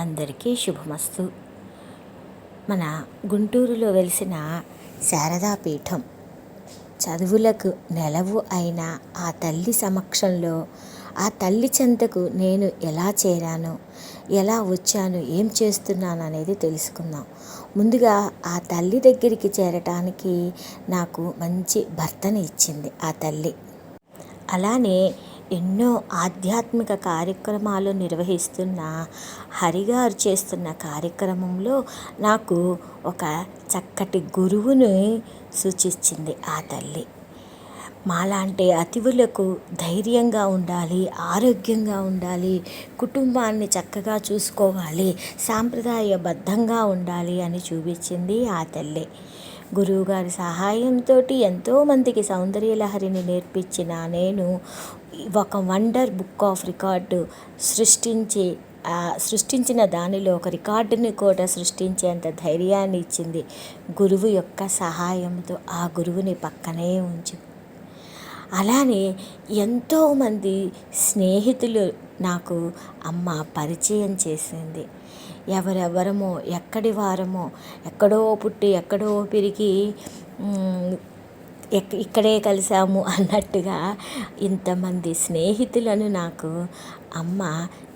అందరికీ శుభమస్తు. మన గుంటూరులో వెలిసిన శారదా పీఠం చదువులకు నెలవు అయిన ఆ తల్లి సమక్షంలో, ఆ తల్లి చెంతకు నేను ఎలా చేరాను, ఎలా వచ్చాను, ఏం చేస్తున్నాను అనేది తెలుసుకుందాం. ముందుగా ఆ తల్లి దగ్గరికి చేరటానికి నాకు మంచి భర్తని ఇచ్చింది ఆ తల్లి. అలానే ఎన్నో ఆధ్యాత్మిక కార్యక్రమాలు నిర్వహిస్తున్న హరిగారు చేస్తున్న కార్యక్రమంలో నాకు ఒక చక్కటి గురువుని సూచించింది ఆ తల్లి. మాలాంటి అతిథులకు ధైర్యంగా ఉండాలి, ఆరోగ్యంగా ఉండాలి, కుటుంబాన్ని చక్కగా చూసుకోవాలి, సాంప్రదాయబద్ధంగా ఉండాలి అని చూపించింది ఆ తల్లి. గురువుగారి సహాయంతో ఎంతోమందికి సౌందర్యలహరిని నేర్పించిన నేను ఒక వండర్ బుక్ ఆఫ్ రికార్డు సృష్టించిన దానిలో ఒక రికార్డుని కూడా సృష్టించేంత ధైర్యాన్ని ఇచ్చింది గురువు యొక్క సహాయంతో. ఆ గురువుని పక్కనే ఉంచి అలానే ఎంతోమంది స్నేహితులు నాకు అమ్మ పరిచయం చేసింది. ఎవరెవరమో ఎక్కడి వారమో, ఎక్కడో పుట్టి ఎక్కడో పెరిగి ఇక్కడే కలిసాము అన్నట్టుగా ఇంతమంది స్నేహితులను నాకు అమ్మ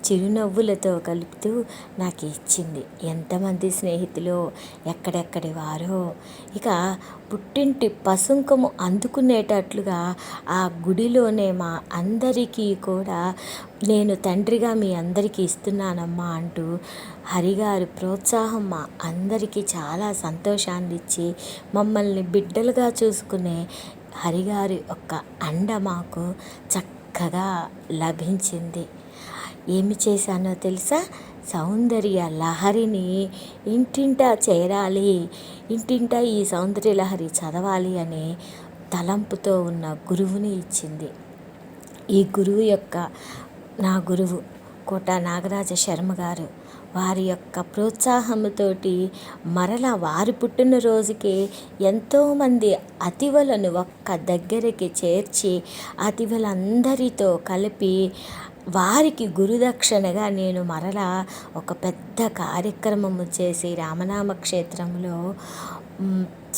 చిరునవ్వులతో కలుపుతూ నాకు ఇచ్చింది. ఎంతమంది స్నేహితులో, ఎక్కడెక్కడి వారో, ఇక పుట్టింటి పసుంకము అందుకునేటట్లుగా ఆ గుడిలోనే మా అందరికీ కూడా నేను తండ్రిగా మీ అందరికీ ఇస్తున్నానమ్మా అంటూ హరిగారు ప్రోత్సాహం మా అందరికీ చాలా సంతోషాన్ని ఇచ్చి మమ్మల్ని బిడ్డలుగా చూసుకునే హరిగారి యొక్క అండ మాకు చక్కగా లభించింది. ఏమి చేశానో తెలుసా? సౌందర్య లహరిని ఇంటింటా చేరాలి, ఇంటింటా ఈ సౌందర్య లహరి చదవాలి అనే తలంపుతో ఉన్న గురువుని ఇచ్చింది. ఈ గురువు యొక్క నా గురువు కోట నాగరాజ శర్మ గారు, వారి యొక్క ప్రోత్సాహంతోటి మరలా వారి పుట్టినరోజుకి ఎంతోమంది అతివలను ఒక్క దగ్గరికి చేర్చి అతివలందరితో కలిపి వారికి గురుదక్షిణగా నేను మరలా ఒక పెద్ద కార్యక్రమము చేసి రామనామ క్షేత్రంలో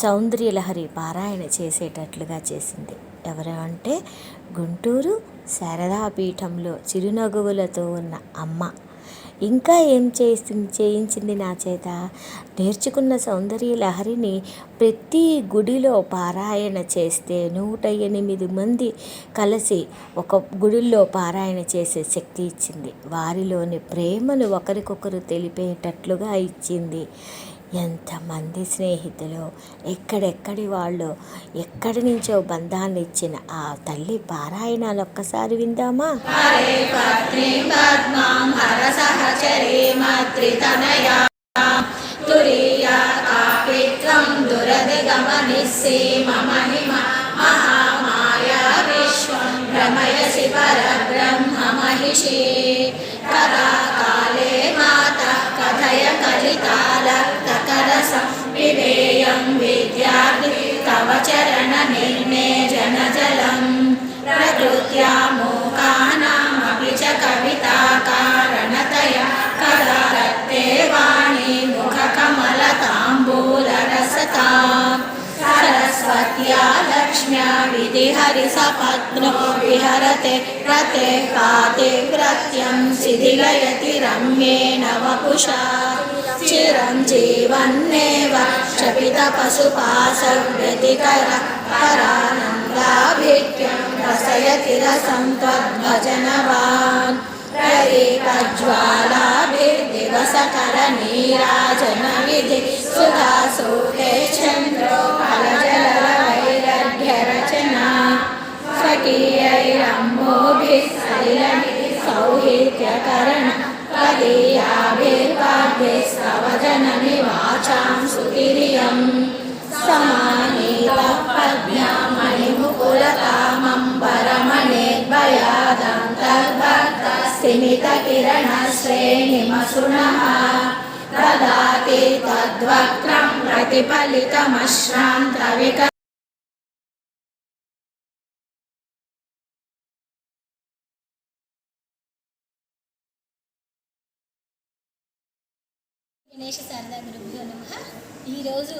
సౌందర్యలహరి పారాయణ చేసేటట్లుగా చేసింది. ఎవరు అంటే గుంటూరు శారదాపీఠంలో చిరునవ్వులతో ఉన్న అమ్మ. ఇంకా ఏం చేయించింది నా చేత? నేర్చుకున్న సౌందర్య లహరిని ప్రతి గుడిలో పారాయణ చేస్తే 108 మంది కలిసి ఒక గుడిలో పారాయణ చేసే శక్తి ఇచ్చింది. వారిలోని ప్రేమను ఒకరికొకరు తెలిపేటట్లుగా ఇచ్చింది. ఎంతమంది స్నేహితులు, ఎక్కడెక్కడి వాళ్ళు, ఎక్కడి నుంచో బంధాన్ని ఇచ్చిన ఆ తల్లి పారాయణాలు ఒక్కసారి విందామా? వివేయం విద్యార్థి తవ చరణ నిర్ణేజన జలం ప్రకృత్యా మూకానామపి చ కవితా కారణతయ కదా రక్తే వాణి ముఖ కమల తాంబూల రసతా సరస్వత్యా లక్ష్మ్యా విధిహరి సపత్నో విహరతే రతే పాతివ్రత్యం శిథిలయతి రమ్యేణ వపుషా చిరం జీవన్నేవ క్షపిత పశుపాసవ్యతికర పరానందాభిక్యం రసయతి రసం త్వద్భజనవాన్ ప్రదీపజ్వాలాభిర్దివసకర నీరాజన విధి సుధాసూతే చంద్రో ఫలజలవైరఢ్య రచనా స్వకీయైరమ్మోభిః సలిలనిధి సౌహిత్యకరణ తదీయాభిర్వాభ్యస్తవ జనని వాచాం సుతిర్యం సమానీతః పద్మ్యాం मणिमुकुलतामम्बरमणेर्भयादन्तर्भक्तस्थिमितकिरणश्रेणिमसृणः ददाति तद्वक्त्रं प्रतिफलितमश्रान्तविक గణేష శారదా గురుభ్యో నమః. ఈరోజు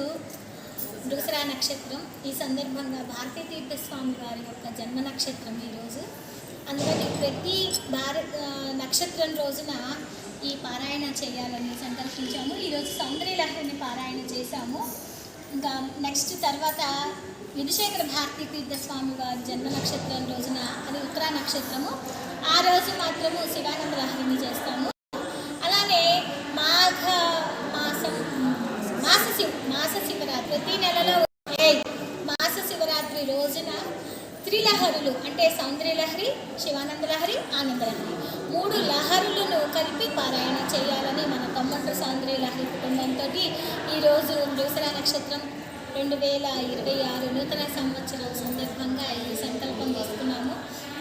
మృగశిర నక్షత్రం. ఈ సందర్భంగా భారతీ తీర్థస్వామి వారి యొక్క జన్మ నక్షత్రం ఈరోజు. అందుకని ప్రతి నక్షత్రం రోజున ఈ పారాయణ చేయాలని సంకల్పించాము. ఈరోజు సౌందర్యలహరిని పారాయణ చేశాము. ఇంకా నెక్స్ట్ తర్వాత విధుశేఖర భారతీ తీర్థస్వామి వారి జన్మ నక్షత్రం రోజున అది ఉత్తరా నక్షత్రము. ఆ రోజు మాత్రము శివానంద లహరిని చేస్తాము. అలానే మాస శివరాత్రి ప్రతి నెలలో మాస శివరాత్రి రోజున త్రిలహరులు అంటే సౌందర్యలహరి, శివానంద లహరి, ఆనందలహరి 3 లహరులను కలిపి పారాయణ చేయాలని మన తమ్మండ్రు సౌందర్యలహరి కుటుంబంతో ఈరోజు మృగశిర నక్షత్రం 2026 నూతన సంవత్సరం సందర్భంగా ఈ సంకల్పం తీసుకున్నాము.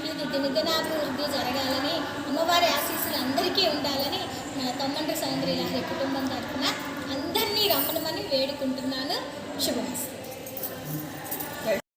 ఇది దినదినాభివృద్ధి జరగాలని, అమ్మవారి ఆశీస్సులు అందరికీ ఉండాలని మన తమ్మండ్రు సౌందర్యలహరి కుటుంబం తరఫున అందరినీ రమ్మనమని వేడుకుంటున్నాను. శుభమస్తు.